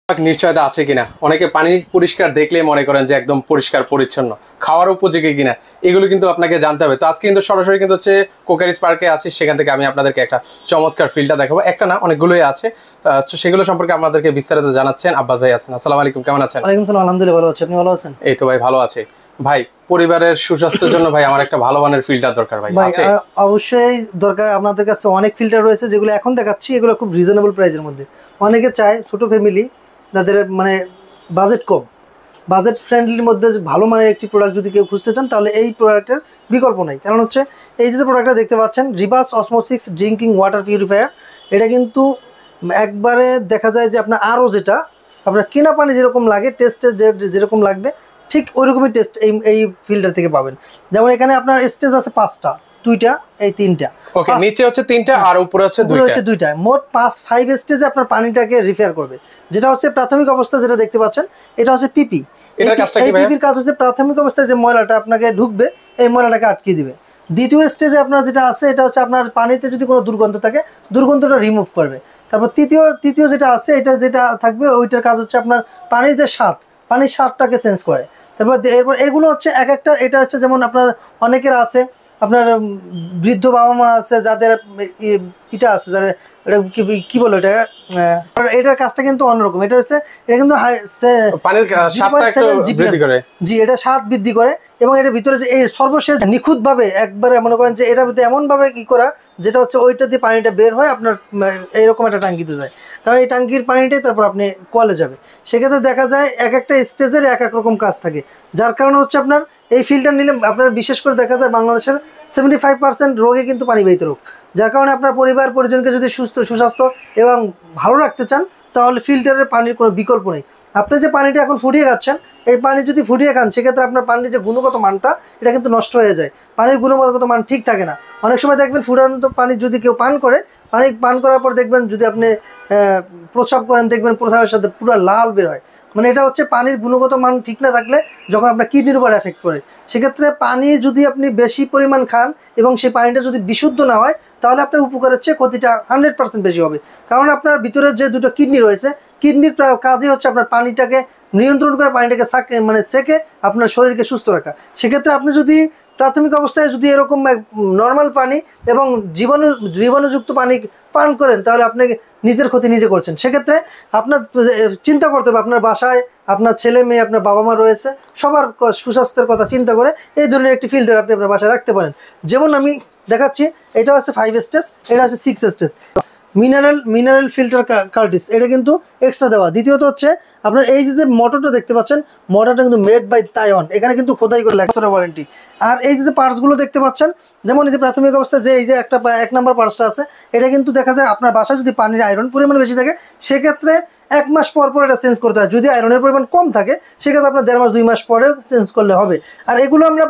নিশ্চয়তা আছে কিনা, অনেকে পানি পরিষ্কার দেখলেই মনে করেন যে একদম পরিষ্কার পরিচ্ছন্ন, খাওয়ার উপযোগী কিনা, এগুলো কিন্তু আপনাকে জানতে হবে। তো আজকে কিন্তু সরাসরি কিন্তু হচ্ছে কোকারিজ পার্কে আছি, সেখান থেকে আমি আপনাদেরকে একটা চমৎকার ফিল্ডটা দেখাবো। একটা না, অনেকগুলোই আছে। তো সেগুলো সম্পর্কে আপনাদেরকে বিস্তারিত জানাচ্ছেন আব্বাস ভাই আছেন। আসসালামু আলাইকুম, কেমন আছেন? ওয়ালাইকুম সালাম, আলহামদুলিল্লাহ ভালো আছি, আপনি ভালো আছেন? এই তো ভাই ভালো আছে। ভাই, পরিবারের সুস্বাস্থ্যের জন্য ভাই আমার একটা ভালো মানের ফিল্টার দরকার ভাই। আছে? অবশ্যই দরকার। আপনাদের কাছে অনেক ফিল্টার রয়েছে, যেগুলো এখন দেখাচ্ছি এগুলো খুব রিজনেবল প্রাইসের মধ্যে। অনেকে চায় ছোট ফ্যামিলি, যাদের মানে বাজেট কম, বাজেট ফ্রেন্ডলির মধ্যে ভালো মানের একটি প্রোডাক্ট যদি কেউ খুঁজতে চান, তাহলে এই প্রোডাক্টের বিকল্প নেই। কারণ হচ্ছে এই যে প্রোডাক্টটা দেখতে পাচ্ছেন, reverse osmosis drinking water purifier, এটা কিন্তু একবারে দেখা যায় যে আপনার আরও যেটা আপনার কেনা পানি যেরকম লাগে, টেস্টে যেরকম লাগবে ঠিক ওইরকমই টেস্ট এই ফিল্টার থেকে পাবেন। যেমন এখানে আপনার স্টেজ আছে 5টা, 2টা, এই 3টা। ওকে, নিচে হচ্ছে 3টা আর উপরে হচ্ছে 2টা। মোট 5 স্টেজে আপনার পানিটাকে রিফেয়ার করবে। যেটা হচ্ছে প্রাথমিক অবস্থা, যেটা দেখতে পাচ্ছেন এটা হচ্ছে পিপি। এই পিপির কাজ হচ্ছে প্রাথমিক অবস্থায় যে ময়লাটা আপনাকে ঢুকবে, এই ময়লাটাকে আটকে দিবে। দ্বিতীয় স্টেজে আপনার যেটা আছে, এটা হচ্ছে আপনার পানিতে যদি কোনো দুর্গন্ধ থাকে, দুর্গন্ধটা রিমুভ করবে। তারপর তৃতীয় যেটা আছে, যেটা থাকবে ওইটার কাজ হচ্ছে আপনার পানির যে স্বাদ, পানির স্বাদটাকে চেঞ্জ করে। এরপর এগুলো হচ্ছে এক একটা, এটা হচ্ছে যেমন আপনার অনেকের আছে, আপনার বৃদ্ধ বাবা মা আছে যাদের এটা আছে, যারা এটা কি বলো, এটা এটার কাজটা কিন্তু অন্যরকম। এটা হচ্ছে এটা কিন্তু জি, এটা স্বাদ বৃদ্ধি করে। এবং এটার ভিতরে যে এই সর্বশেষ নিখুঁতভাবে একবারে মনে করেন যে এটার ভিতরে এমনভাবে কি করা, যেটা হচ্ছে ওইটা দিয়ে পানিটা বের হয় আপনার এইরকম একটা ট্যাঙ্কিতে যায়। কারণ এই ট্যাঙ্কির পানিটাই তারপর আপনি কলে যাবে। সেক্ষেত্রে দেখা যায় এক একটা স্টেজের এক এক রকম কাজ থাকে, যার কারণে হচ্ছে আপনার এই ফিল্টার নিলে আপনার বিশেষ করে দেখা যায় বাংলাদেশের 75% রোগে কিন্তু পানিবাহিত রোগ। যার কারণে আপনার পরিবার পরিজনকে যদি সুস্বাস্থ্য এবং ভালো রাখতে চান, তাহলে ফিল্টারের পানির কোনো বিকল্প নেই। আপনি যে পানিটা এখন ফুটিয়ে খাচ্ছেন, এই পানি যদি ফুটিয়ে খান, সেক্ষেত্রে আপনার পানির যে গুণগত মানটা, এটা কিন্তু নষ্ট হয়ে যায়। পানির গুণগত মান ঠিক থাকে না। অনেক সময় দেখবেন ফুটান্ত পানি যদি কেউ পান করে, পানি পান করার পর দেখবেন যদি আপনি প্রস্রাব করেন, দেখবেন প্রস্রাবের সাথে পুরো লাল বের হয়। মানে এটা হচ্ছে পানির গুণগত মান ঠিক না থাকলে যখন আপনার কিডনির উপর এফেক্ট করে। সেক্ষেত্রে পানি যদি আপনি বেশি পরিমাণ খান এবং সেই পানিটা যদি বিশুদ্ধ না হয়, তাহলে আপনার উপকারের চেয়ে ক্ষতিটা 100% বেশি হবে। কারণ আপনার ভিতরে যে দুটো কিডনি রয়েছে, কিডনির কাজই হচ্ছে আপনার পানিটাকে নিয়ন্ত্রণ করে, পানিটাকে সেকে আপনার শরীরকে সুস্থ রাখা। সেক্ষেত্রে আপনি যদি প্রাথমিক অবস্থায় যদি এরকম নর্মাল পানি এবং জীবাণুযুক্ত পানি পান করেন, তাহলে আপনি নিজের ক্ষতি নিজে করছেন। সেক্ষেত্রে আপনার চিন্তা করতে হবে, আপনার বাসায় আপনার ছেলে মেয়ে, আপনার বাবা মা রয়েছে, সবার সুস্বাস্থ্যের কথা চিন্তা করে এই ধরনের একটি ফিল্টার আপনি আপনার বাসায় রাখতে পারেন। যেমন আমি দেখাচ্ছি, এটা হচ্ছে 5 স্টেজ, এটা হচ্ছে 6 স্টেজ। মিনারেল ফিল্টার কার্টিস, এটা কিন্তু এক্সট্রা দেওয়া। দ্বিতীয়ত হচ্ছে আপনার এই যে মোটরটা দেখতে পাচ্ছেন, মোটরটা কিন্তু মেড বাই তাইওয়ান, এখানে কিন্তু খোদাই করে লেখা ওয়ারেন্টি। আর এই যে পার্টসগুলো দেখতে পাচ্ছেন, যেমন এই যে প্রাথমিক অবস্থায় যে এই যে এক নম্বর পার্টসটা আছে, এটা কিন্তু দেখা যায় আপনার বাসায় যদি পানির আয়রন পরিমাণ বেশি থাকে, সেক্ষেত্রে 1 মাস পর এটা চেঞ্জ করতে হয়। যদি আয়রনের পরিমাণ কম থাকে, সেক্ষেত্রে আপনার 1.5 মাস 2 মাস পরে চেঞ্জ করলে হবে। আর এগুলো আমরা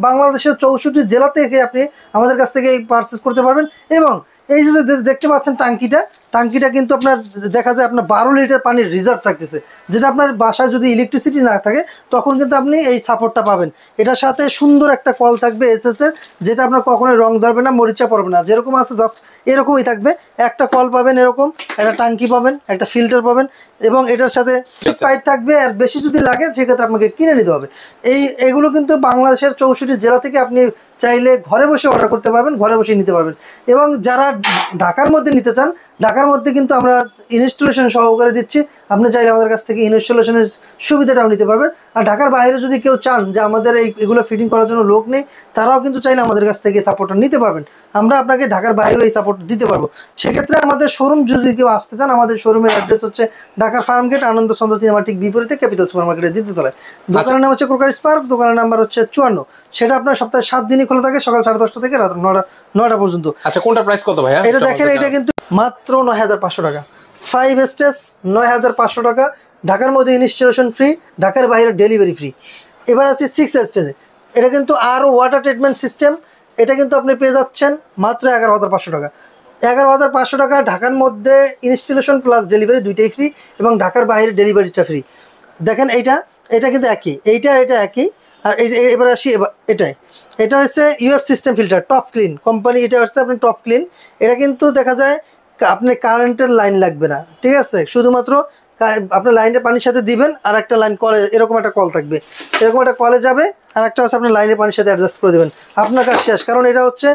বাংলাদেশের 64 জেলা থেকে আপনি আমাদের কাছ থেকে পারচেস করতে পারবেন। এবং এই যে দেখতে পাচ্ছেন টাঙ্কিটা কিন্তু আপনার দেখা যায় আপনার 12 লিটার পানির রিজার্ভ থাকতেছে, যেটা আপনার বাসায় যদি ইলেকট্রিসিটি না থাকে, তখন কিন্তু আপনি এই সাপোর্টটা পাবেন। এটার সাথে সুন্দর একটা কল থাকবে এসএসের, যেটা আপনার কখনোই রং ধরবে না, মরিচা পড়বে না, যেরকম আছে জাস্ট এরকমই থাকবে। একটা কল পাবেন, এরকম একটা টাঙ্কি পাবেন, একটা ফিল্টার পাবেন, এবং এটার সাথে পাইপ থাকবে। আর বেশি যদি লাগে, সেক্ষেত্রে আপনাকে কিনে নিতে হবে। এগুলো কিন্তু বাংলাদেশের 64 জেলা থেকে আপনি চাইলে ঘরে বসে অর্ডার করতে পারবেন, ঘরে বসে নিতে পারবেন। এবং যারা ঢাকার মধ্যে নিতে চান, ঢাকার মধ্যে কিন্তু আমরা ইনস্টলেশন সহকারে দিচ্ছি। আপনি চাইলে আমাদের কাছ থেকে ইনস্টলেশনের সুবিধাটাও নিতে পারবেন। আর ঢাকার বাইরে যদি কেউ চান যে আমাদের এগুলো ফিটিং করার জন্য লোক নেই, তারাও কিন্তু চাইলে আমাদের কাছ থেকে সাপোর্টটা নিতে পারবেন। আমরা আপনাকে ঢাকার বাইরেও এই সাপোর্ট দিতে পারবো। সেক্ষেত্রে আমাদের শোরুম যদি কেউ আসতে চান, আমাদের শোরুমের অ্যাড্রেস হচ্ছে ঢাকার ফার্মগেট, আনন্দ চন্দ্র সিনেমার ঠিক বিপরীতে ক্যাপিটাল সুপার মার্কেটের দ্বিতীয়তলায়। দোকানের নাম হচ্ছে কোকারিজ পার্ক, দোকানের নাম্বার হচ্ছে 54। সেটা আপনার সপ্তাহে 7 দিনই খোলা থাকে, সকাল 10:30 থেকে রাত 9টা পর্যন্ত। আচ্ছা, কোনটা প্রাইস কত ভাইয়া? এটা দেখেন, এটা কিন্তু মাত্র 9500 টাকা। 5 স্টেজ 9500 টাকা, ঢাকার মধ্যে ইনস্টলেশন ফ্রি, ঢাকার বাইরে ডেলিভারি ফ্রি। এবার আছে 6 স্টেজে, এটা কিন্তু আরও ওয়াটার ট্রিটমেন্ট সিস্টেম। এটা কিন্তু আপনি পেয়ে যাচ্ছেন মাত্র 11,500 টাকা। 11,500 টাকা, ঢাকার মধ্যে ইনস্টলেশন প্লাস ডেলিভারি দুইটাই ফ্রি, এবং ঢাকার বাইরে ডেলিভারিটা ফ্রি। দেখেন এটা কিন্তু একই, এটা একই। আর এবার আসি এটা হচ্ছে UF system filter top clean company. এটা হচ্ছে আপনি টপ ক্লিন, এটা কিন্তু দেখা যায় আপনি কারেন্টের লাইন লাগবে না, ঠিক আছে? শুধুমাত্র আপনার লাইনের পানির সাথে দিবেন, আর একটা লাইন কলে, এরকম একটা কল থাকবে, এরকম একটা কলে যাবে, আর একটা হচ্ছে আপনার লাইনের পানির সাথে অ্যাডজাস্ট করে দেবেন, আপনার কাজ শেষ। কারণ এটা হচ্ছে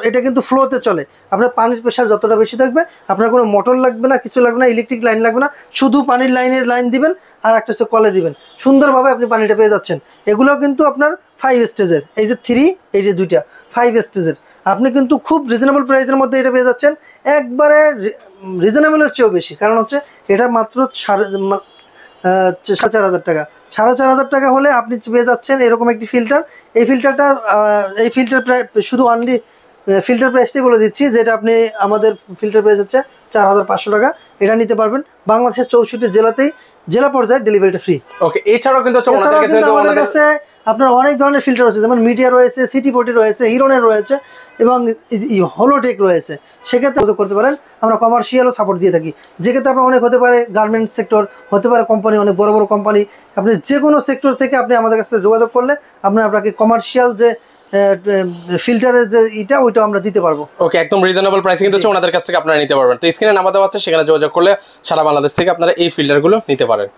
এটা কিন্তু ফ্লোতে চলে, আপনার পানির প্রেশার যতটা বেশি থাকবে আপনার কোনো মোটর লাগবে না, কিছু লাগবে না, ইলেকট্রিক লাইন লাগবে না, শুধু পানির লাইন দিবেন, আর একটা হচ্ছে কলে দিবেন, সুন্দরভাবে আপনি পানিটা পেয়ে যাচ্ছেন। এগুলো কিন্তু আপনার 5 স্টেজের, এই যে 3, এই যে 2টা 5 স্টেজের, আপনি কিন্তু খুব রিজনেবল প্রাইসের মধ্যে এটা পেয়ে যাচ্ছেন, একবারে রিজনেবলের চেয়েও বেশি। কারণ হচ্ছে এটা মাত্র 4,500 টাকা, 4,500 টাকা হলে আপনি পেয়ে যাচ্ছেন এরকম একটি ফিল্টার। এই ফিল্টার প্রায় শুধু অনলি ফিল্টার প্রাইসটাই বলে দিচ্ছি, যেটা আপনি আমাদের ফিল্টার প্রাইস হচ্ছে 4,500 টাকা। এটা নিতে পারবেন বাংলাদেশের 64 জেলাতেই, জেলা পর্যায়ে ডেলিভারিটা ফ্রি। ওকে, এছাড়াও কিন্তু আমাদের কাছে আপনার অনেক ধরনের ফিল্টার রয়েছে, যেমন মিডিয়া রয়েছে, সিটি পোর্টি রয়েছে, হিরনের রয়েছে এবং হলোটেক রয়েছে। সেক্ষেত্রে করতে পারেন, আমরা কমার্শিয়ালও সাপোর্ট দিয়ে থাকি। যেক্ষেত্রে আপনার অনেক হতে পারে গার্মেন্টস সেক্টর, হতে পারে কোম্পানি, অনেক বড় বড় কোম্পানি, আপনি যে কোনো সেক্টর থেকে আপনি আমাদের কাছ থেকে যোগাযোগ করলে আপনাকে কমার্শিয়াল যে ফিল্টারের যে ওইটা আমরা দিতে পারবো। ওকে, একদম রিজনেবল প্রাইসে কিন্তু হচ্ছে ওনাদের কাছ থেকে আপনারা নিতে পারবেন। তো স্ক্রিনে নাম্বার দেওয়া আছে, সেখানে যোগাযোগ করলে সারা বাংলাদেশ থেকে আপনারা এই ফিল্টারগুলো নিতে পারেন।